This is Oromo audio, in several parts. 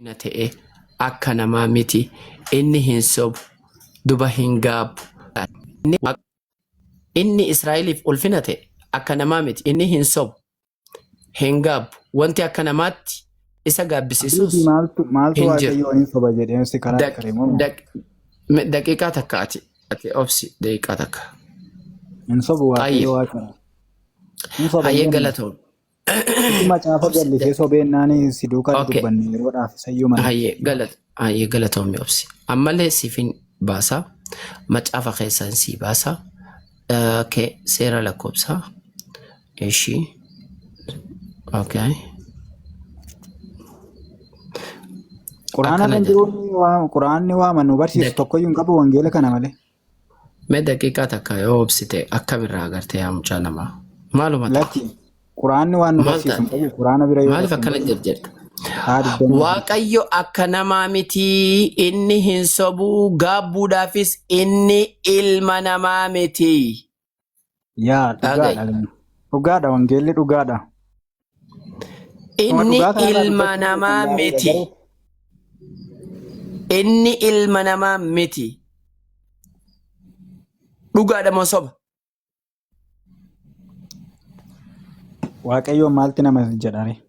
ta'e akka namaa miti inni hin sobu duba hin gaabu inni Israa'eliif ulfina ta'e akka namaa miti inni hin sobu hin gaabu wanti akka namaatti isa gaabbisiisuus maaltu hin jiru. waaqayyo hin soba jedhee si karaa kareemu Daqiiqaa takka ati obsi daqiiqaa takka. hin sobu waaqayyo waaqa hin soba Hayyee galatoon. macaafa jallisee sobeennaanii si duukaa dubbanne yeroodhaaf sayyuu mana Hayyee galatoon mi obsi. Ammallee siifin baasaa macaafa keessaan sii baasaa seera lakkoobsaa ishii okay. Quraana kan jiruun quraanni waama nu barsiisu tokkoyyuu hin qabu wangeela kana malee. Mee daqiiqaa takka yoo obsite akkamirraa agartee yaa mucaa namaa maaluma Lakki quraanni waan nu barsiisu hin qabu quraana bira yoo maaliif akkana jedha Waaqayyo akka namaa miti inni hin sobuu gaabbuudhaafis inni ilma namaa miti. Yaa dhugaadha wangeelli dhugaadha. Inni ilma namaa miti. Inni ilma namaa miti. Dhugaadha moo soba? Waaqayyoon maalti nama jedhare?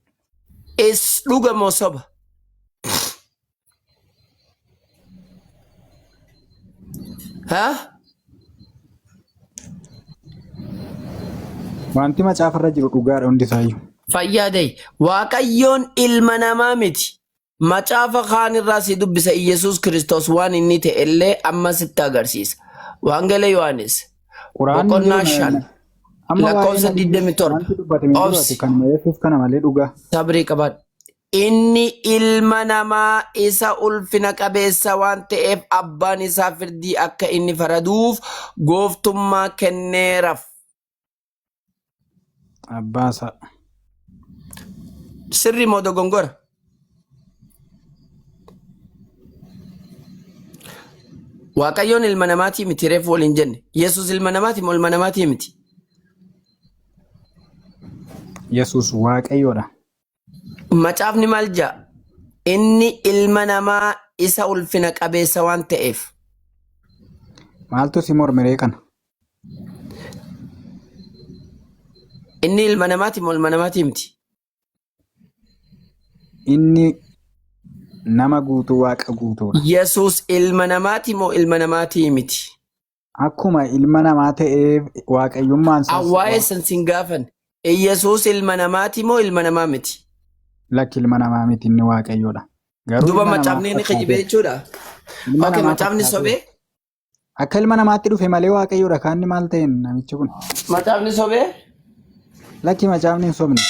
Is dhuga moo soba? Haa? Wanti macaafarra jiru dhugaadha hundisaayyuu. Fayyaadee Waaqayyoon ilma namaa miti. Macaafa kaan irraa si dubbisa Iyesuus Kiristoos waan inni ta'e illee amma sitti agarsiisa. Wangeela Yohaannis boqonnaa 5 lakkoofsa 27 obsi kan Yesuus kana malee dhugaa. sabrii qabaadha. Inni ilma namaa isa ulfina qabeessa waan ta'eef abbaan isaa firdii akka inni faraduuf gooftummaa kenneeraaf. Abbaasa. Sirri moo dogongora? Waaqayyoon ilma namaatii miti reefu waliin jenne. Yesuus ilma namaati moo ilma namaatii miti? Yesuus waaqayyoodha. Macaafni maal jedha? Inni ilma namaa isa ulfina qabeessa waan ta'eef. Maaltu si mormiree kana? Inni ilma namaati moo ilma namaatii miti? Inni nama guutuu waaqa guutuudha. Yesuus ilma namaati moo ilma namaatii miti? Akkuma ilma namaa ta'eef waaqayyummaan Awwaa'ee san sin gaafan. Yesuus ilma namaati moo ilma namaa miti? Lakki ilma namaa miti inni waaqayyoodha. Duba macaafni inni kijibee jechuudha. Okay, macaafni sobee? Akka ilma namaatti dhufe malee waaqayyoodha kaanni maal ta'een namichi kun? Macaafni sobee? Lakki macaafni hin sobne.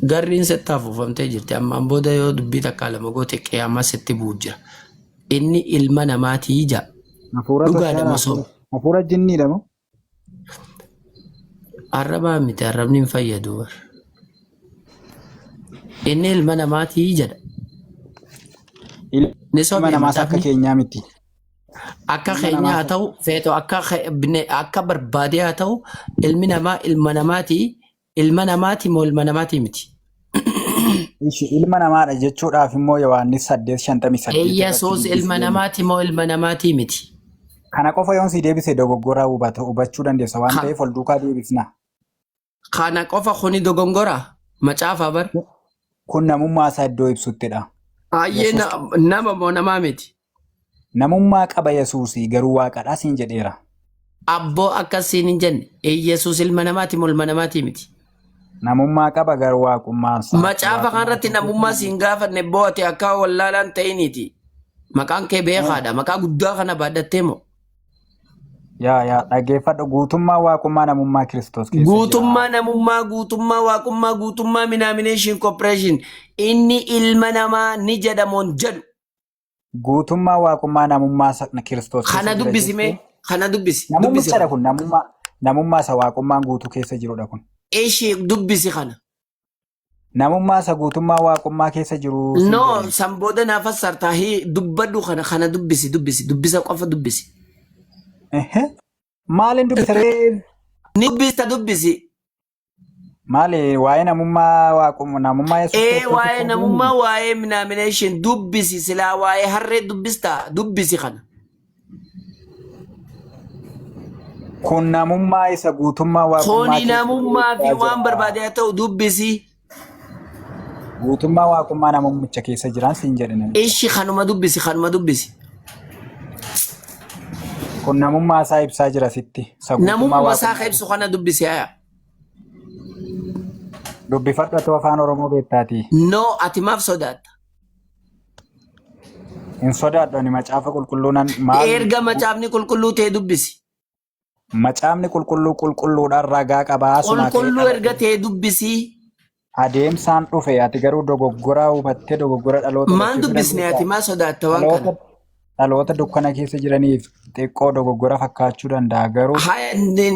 Garriin sitti afuufamtee jirti. Ammaan booda yoo dubbii takka lama goote qiyaamaa sitti bu'u jira. Inni ilma namaatii ija. Dhugaadha moo soba? Hafuura jinniidha moo? Arrabaa miti arrabni hin fayyadu. Inni ilma namaatii jedha. Ilma namaas akka keenyaa miti. Akka keenyaa haa ta'u feeto akka barbaadee haa ta'u ilmi namaa ilma namaatii ilma namaati moo ilma namaatii miti? Ilma namaadha jechuudhaaf immoo Yohaannis 8:58. Yesuus ilma namaati moo ilma namaatii miti? Kana qofa yoon si deebise dogoggoraa hubachuu dandeessa waan ta'eef ol duukaa deebifna. Kana qofa kuni dogongoraa macaafa bar. Kun namummaa isaa iddoo ibsuttidha. Hayyee nama moo namaa miti? Namummaa qaba Yesuusii garuu waaqadhaa siin jedheera. Abboo akkasiin hin jenne Yesuus ilma namaati moo ilma namaatii miti? Namummaa qaba garuu waaqummaan isaa. Macaafa kanarratti namummaa siin gaafanne boo'ate akka wallaalaan ta'iniiti. Maqaan kee beekaadha. Maqaa guddaa kana baadhattee moo? Yaa dhaggeeffadhu guutummaa waaqummaa namummaa Kiristoos keessa. Guutummaa waaqummaa guutummaa minaamination corporation inni ilma namaa ni jedhamoon jedhu. Guutummaa waaqummaa namummaa Kiristoos keessa. Kana dubbisime kana dubbisi. Namummaadha kun namummaa isa waaqummaan guutuu keessa jirudha kun. Ishee dubbisi kana. Namummaa isa guutummaa waaqummaa keessa jiru. No sambooda naaf sartaa dubbadhu kana dubbisa qofa dubbisi. Maalin dubbisaree? Ni dubbista dubbisi. Maali waa'ee namummaa waaqummaa namummaa Yesuus waa'ee namummaa waa'ee nomination dubbisi silaa waa'ee harree dubbista dubbisi kana. kun namummaa isa guutummaa waaqummaa Koni namummaa fi waan barbaade haa ta'u dubbisi. Guutummaa waaqummaa namummicha keessa jiran siin jedhan. Ishi kanuma dubbisi kanuma dubbisi. Kun namummaa isaa ibsaa jira sitti. Namummaa isaa ibsu kana dubbisi haa. Dubbifadhu ati afaan Oromoo beektaati. No ati maaf sodaata? Hin sodaadhu ani macaafa qulqulluunan maal? Erga macaafni qulqulluu ta'e dubbisi. Macaafni qulqulluudhaan ragaa qabaa asuma qulqulluu erga ta'e dubbisi. Adeemsaan dhufe ati garuu dogoggora hubattee dogoggora dhaloota. Maan dubbisne ati maa sodaatta waan kana? Dhaloota dukkana keessa jiraniif xiqqoo dogoggora fakkaachuu danda'a garuu.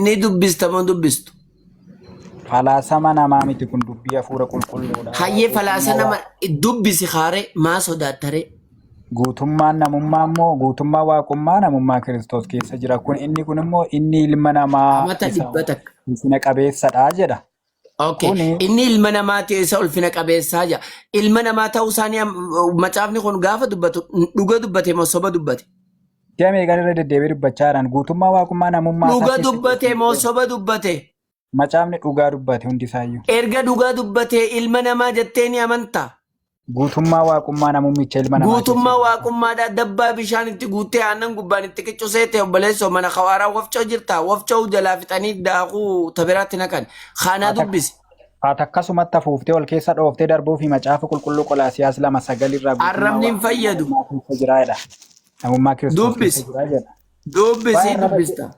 Ni dubbista moo dubbistu? Falaasama namaa miti kun dubbii hafuura qulqulluudha. Hayyee falaasa nama dubbisi haare maa sodaattare? Guutummaan namummaa immoo guutummaa waaqummaa namummaa Kiristoos keessa jira. Kun inni kun immoo inni ilma namaa ulfina qabeessadha jedha. Okay. Inni ilma namaa ta'e isa ulfina qabeessaa jedha. Ilma namaa ta'uu isaanii macaafni kun gaafa dubbatu dhuga dubbate moo soba dubbate? Deemee gara deddeebi'ee dubbachaa jiran guutummaa waaqummaa namummaa. Dhuga dubbate moo soba dubbate? Macaafni dhugaa dubbate hundi isaayyuu. Erga dhugaa dubbate ilma namaa jettee ni amantaa? Guutummaa waaqummaa namummicha ilma namaa. Guutummaa waaqummaadhaa dabbaa bishaan itti guuttee aannan gubbaan itti qiccusee ta'e obboleessoo mana khawaaraa wafcoo jirta. Wafcoo jalaa fixanii daakuu tabiraatti naqan. Kanaa dubbisi. Haata akkasumatti hafuuftee ol keessa dhooftee darbuu fi macaafa qulqulluu Qolaasiyaas 2:9 irraa arrabni hin fayyadu. Namummaa Kiristoos dubbisi. Dubbisi dubbista.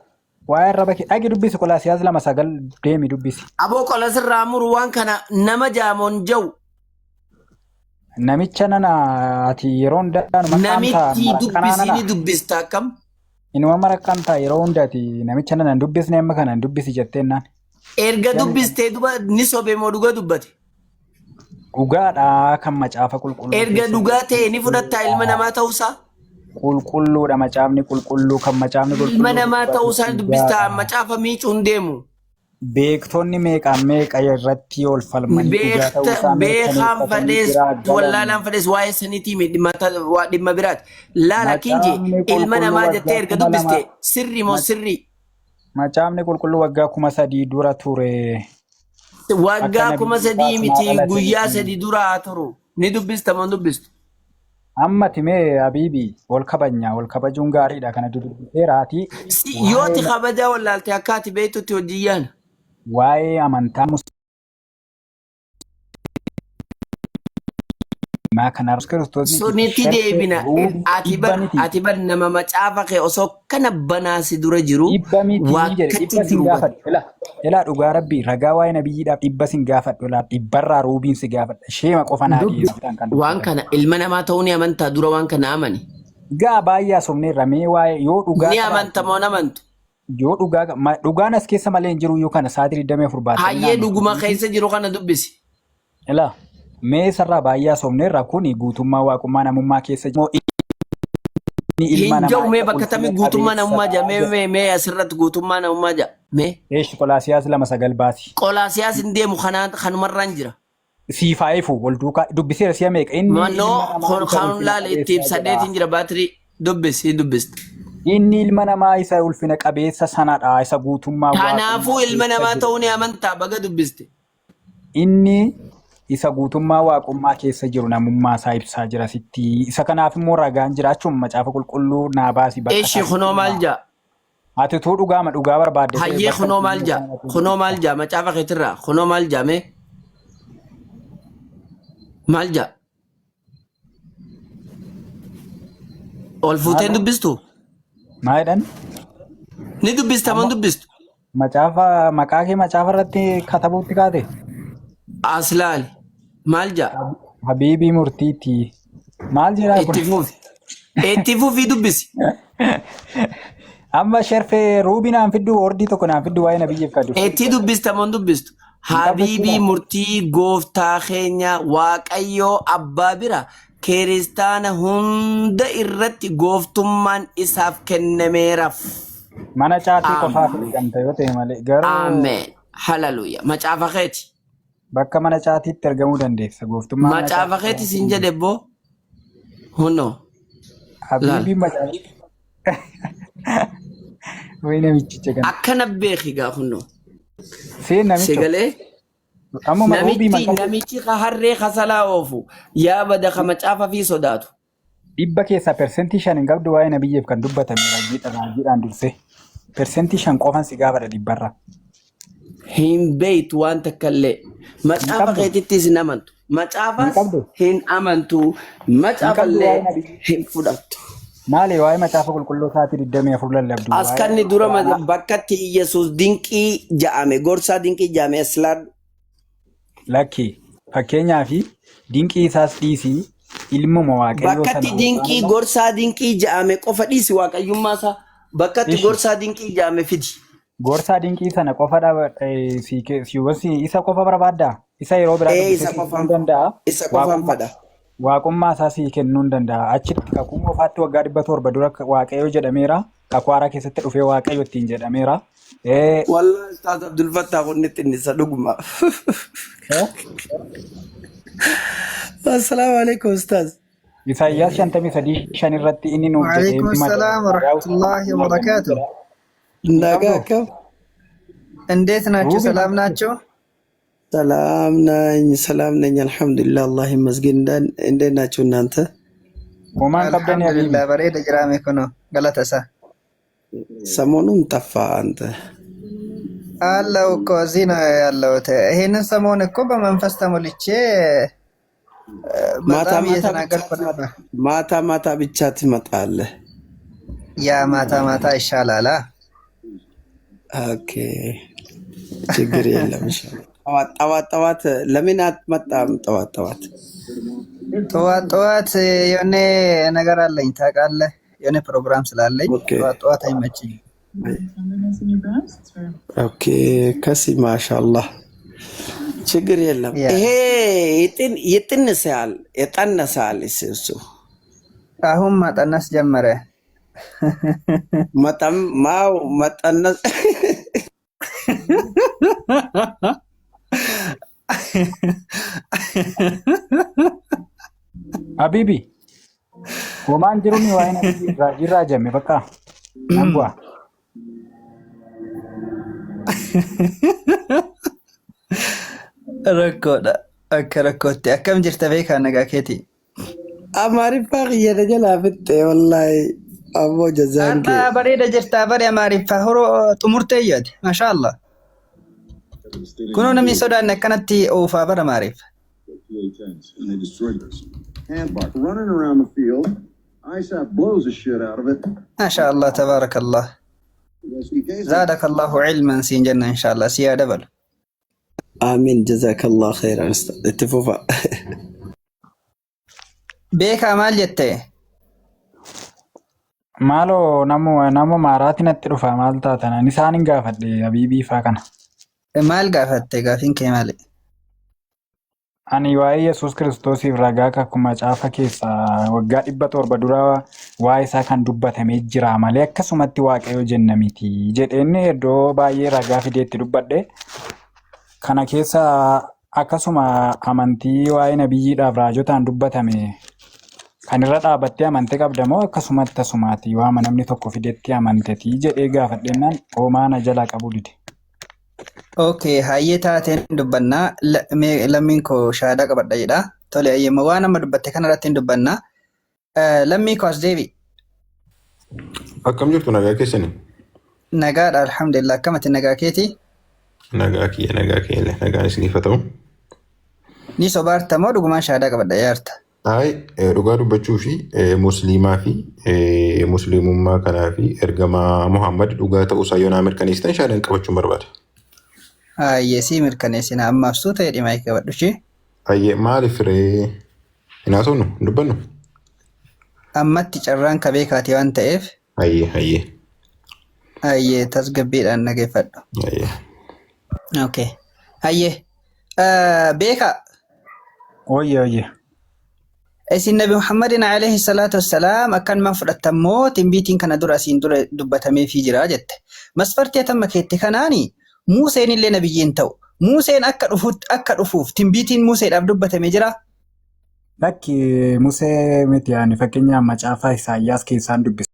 Waa'ee arraba kee dhagi dubbisi Qolaasiyaas 2:9 deemi dubbisi. Aboo qolasirraa muru waan kana nama jaamoon jau. Namicha nana ati yeroo hundaa namichi dubbisi ni dubbista akkam? Inuma maraqqanta yeroo hundaati namicha nana dubbisne amma kana dubbisi jetteenaan. Erga dubbistee duba ni sobee moo dhugaa dubbate? Dhugaadha kan macaafa qulqulluu. Erga dhugaa ta'e ni fudhattaa ilma namaa ta'uusaa? Qulqulluudha macaafni qulqulluu kan macaafni qulqulluu. Ilma namaa ta'uusaa dubbistaa macaafa miicuun deemu. Beektonni meeqa irratti ol falmanii beekaan fadhees wallaalaan fadhees waa'ee saniitii dhimma biraati. Laala kinji ilma namaa jettee erga dubbiste sirri moo sirri? Macaafni qulqulluu waggaa 3,000 dura ture. Waggaa 3,000 miti guyyaa 3 dura haa turu. Ni dubbista moo dubbistu? Amma timee Habiibi wal kabajuun gaariidha kana dubbiseeraati. Yooti kabajaa wallaalte akka ati beektutti hojii yaana. Waa'ee amantaa musliimaa kanarra Kiristoos sunitti deebina ati bar nama macaafa kee osoo kana banaasi dura jiru wakkatti jiru ilaa dhugaa rabbii ragaa waa'ee nabiyyiidhaaf dhibba sin gaafadhu ilaa dhibbarraa ruubiin si gaafadha sheema qofa naa dhiyeessitan waan kana ilma namaa ta'uu ni amantaa dura waan kana amani gaa baay'ee somneerra mee waa'ee yoo dhugaa ni amanta moo namantu yoo dhugaan as keessa malee hin jiru yoo kana sa'aatii 24 baatee hayyee dhuguma keessa jiru kana dubbisi ilaa mee sarraa baay'ee somneerra kuni guutummaa waaqummaa namummaa keessa jiru hin jiru mee bakka tamii guutummaa namummaa jaa mee asirratti guutummaa namummaa jaa mee Qolaasiyaas 2:9 baasi Qolaasiyaas hin deemu kanumarraan jira Siifaayifu wal duukaa dubbiseera si'a meeqa inni manoo kan laale itti ibsadeetiin jira baatirii dubbista inni ilma namaa isa ulfina qabeessa sanadha isa guutummaa kanaafuu ilma namaa ta'uu ni amantaa baga dubbiste inni isa guutummaa waaqummaa keessa jiru namummaa isaa ibsaa jira sitti isa kanaaf immoo ragaan jiraachuun macaafa qulqulluu naa baasi bakka eeshi kunoo maal jaa ati tuu dhugaa barbaadde hayyee kunoo maal jaa macaafa keetirraa kunoo maal jaa mee maal jaa ol fuuteen dubbistu maayidhan ni dubbista moo dubbistu macaafa maqaa kee macaafa irratti katabuutti kaate aslaali maal jaa Habiibii murtiitti maal jedhaa kun itti fufi dubbisi amma sherfee ruubinaan fiddu ordii tokko naan fiddu waa'ee nabiyyeef kaddu itti dubbista moo dubbistu Habiibii murtii gooftaa keenya waaqayyoo abbaa bira kiristaana hunda irratti gooftummaan isaaf kennameeraaf. Mana caatii qofaa filamta yoo ta'e malee garuu. Ameen. Hallelujah. Macaafa keeti. bakka mana caatiitti argamuu dandeessa. Gooftummaa mana Macaafa keetti siin jedhe boo. Hunno. Habiibii macaafa. Wayii namichicha kana. Akkana beeki gaa hunno. Seen namicha. Sigalee. Amma maruubii macaafa. Namichi harree kasalaa oofu yaa bada ka macaafa fi sodaatu. Dhibba keessaa persentii 5 hin qabdu waa'ee nabiyyeef kan dubbatame raajiidhaan dursee. Persentii 5 qofan si gaafadha dhibbarra. Hin beeytu waan takkallee. Macaafa keetittis hin amantu. Macaafas hin amantu. Macaafallee hin fudhattu. Maali waa'ee macaafa qulqulluu sa'aatii 24 lallabdu. Askanni dura bakkatti Iyesuus dinqii ja'ame gorsaa dinqii ja'ame islaam. Lakki fakkeenyaa fi dinqii isaas dhiisii ilmuma waaqayyoo sana. Bakkatti dinqii gorsaa dinqii ja'ame qofa dhiisi waaqayyummaa isaa. Bakkatti gorsaa dinqii ja'ame fidi. Gorsaa dinqii sana qofa isa qofa barbaaddaa? Isa yeroo biraa dubbisuu danda'a. Isa qofaan fadha. Waaqummaa isaa sii kennuu danda'a. Achitti kakuu moofaatti waggaa 700 dura waaqayyoo jedhameera. Kakuu haaraa keessatti dhufee waaqayyo ittiin jedhameera. Wallahi Ustaaz Abdul Fattah kun ittiin isa dhuguma. Assalamu alaikum Ustaaz. Isaayyaas 53 irratti inni nuuf jedhee. Waalaikum salaam wa rahmatullahi wa barakatuh. Nagaa kam? እንዴት ናችሁ? ሰላም ናችሁ? ሰላም ነኝ አልহামዱሊላህ አላህ ይመስገን። እንዴት ናችሁ እናንተ? ወማን ቀበን ያቢላ በሬ ደጅራሜ እኮ ነው ገለተሳ ሰሞኑን ጠፋ አንተ አለው እኮ እዚህ ነው ያለሁት። ይሄንን ሰሞን እኮ በመንፈስ ተሞልቼ ማታ ማታ ብቻ ትመጣለህ። ያ ማታ ማታ ይሻላል። ኦኬ ችግር የለም። ጠዋት ለምን አትመጣም? ጠዋት የሆነ ነገር አለኝ ታውቃለህ፣ የሆነ ፕሮግራም ስላለኝ ጠዋት አይመችኝም። ኦኬ ከሲ ማሻአላህ ችግር የለም። ይሄ ይጠነሳል እሱ አሁን ማጠነስ ጀመረ። መጠነስ Habibi, womaan jiruun waa'ee irraa jemme bakka angwa. Rakkoodha. Akka rakkootti akkam jirta beekaa nagaa keeti? Amaariffaa xiyyada jalaa fitte wallahi ammoo jazaan kee. Bareeda jirta bare Amaariffaa horoo xumurtee yaade maashaallah. Kunoo namni sodaanne akkanatti oofaa bara Amaariffaa. maashaallah tabaarakallah. zaadakallahu cilman siin jenna inshaallah si yaa dabalu. آمين جزاك الله خيرا اتفوفا beekaa maal jette? Maaloo nama maaraatiin itti dhufa maal taatan ani isaanin gaafadhe Habiibii faa kana. Maal gaafatte gaafin kee maali? Ani waa'ee Yesuus Kiristoosiif ragaa akkuma macaafa keessaa waggaa 700 dura waa'ee isaa kan dubbatamee jira malee akkasumatti waaqayyo jenna miti jedheenni iddoo baay'ee ragaa fideetti dubbadhe. Kana keessa akkasuma amantii waa'ee nabiyyiidhaaf raajotaan dubbatame kan irra dhaabattee amantee qabdamoo akkasumatti tasumaati waama namni tokko fideetti amantetii jedhee gaafadheennan oomaana jalaa qabu dide. Okay, hayyee taateen dubbannaa lammiin koo shaadaa qabadha jedha. Tole ayyeema waan amma dubbatte kana irratti dubbannaa. Lammii koo as deebi. Akkam jirtu nagaa keessani? Nagaadha alhamdulillah. Akkamatti nagaa keeti? Nagaa kiyya nagaan isiniif haa ta'u. Ni sobaarta moo dhugumaan shaadaa qabadha yaarta? Dhugaa dubbachuu fi musliimaa fi musliimummaa kanaa fi ergamaa Muhammad dhugaa ta'uu isaa yoo naa mirkaneessitan shaadaan qabachuun barbaada. Hayyee sii mirkaneessina ammaaf suu ta'e dhimma qabadhu ishee. Hayyee maaliif ree hin haasofnu hin dubbannu? Ammatti carraan ka beekaati waan ta'eef. Hayyee tasgabbiidhaan nageeffadhu. Okay. Hayyee beekaa. Oyye. Isin Nabi Muhammadin alayhi salatu wassalaam akkan man fudhatammoo timbiitiin kana dura asiin dura dubbatamee fi jira jette. Masfartii atamma keetti kanaani Museen illee nabiyyiin ta'u Museen akka dhufuuf timbiitiin Museedhaaf dubbatamee jira. Lakki Musee miti yaani fakkeenyaaf macaafa Isaayyaas keessaan dubbisa.